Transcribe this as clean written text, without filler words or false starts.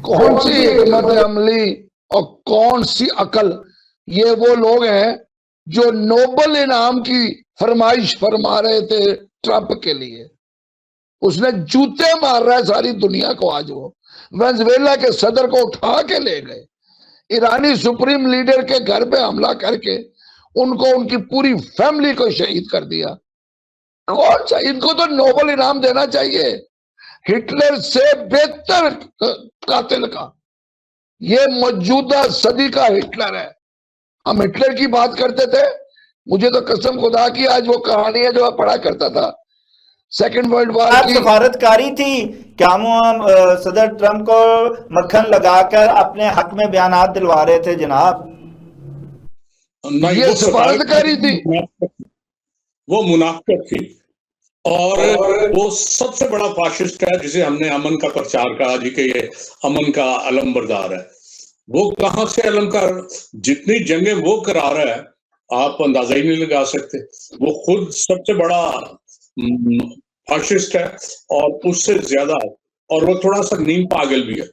کون سی حکمت عملی اور کون سی عقل. یہ وہ لوگ ہیں جو نوبل انعام کی فرمائش فرما رہے تھے ٹرمپ کے لیے. اس نے جوتے مار رہا ہے ساری دنیا کو. آج وہ وینزویلا کے صدر کو اٹھا کے لے گئے, ایرانی سپریم لیڈر کے گھر پہ حملہ کر کے ان کو ان کی پوری فیملی کو شہید کر دیا. کون سا, ان کو تو نوبل انعام دینا چاہیے. ہٹلر سے بہتر قاتل کا یہ موجودہ صدی کا ہٹلر ہے. ہم ہٹلر کی بات کرتے تھے, مجھے تو قسم خدا کی آج وہ کہانی ہے جو میں پڑھا کرتا تھا سیکنڈ ورلڈ وار کی. سفارتکاری تھی کیا وہ صدر ٹرمپ کو مکھن لگا کر اپنے حق میں بیانات دلوا رہے تھے جناب؟ یہ سفارتکاری تھی, وہ منافقت تھی. اور وہ سب سے بڑا فاشسٹ ہے جسے ہم نے امن کا پرچار کہا جی کہ یہ امن کا علم بردار ہے. وہ کہاں سے علم کا, جتنی جنگیں وہ کرا رہا ہے آپ اندازہ ہی نہیں لگا سکتے. وہ خود سب سے بڑا فاشسٹ ہے اور اس سے زیادہ, اور وہ تھوڑا سا نیم پاگل بھی ہے.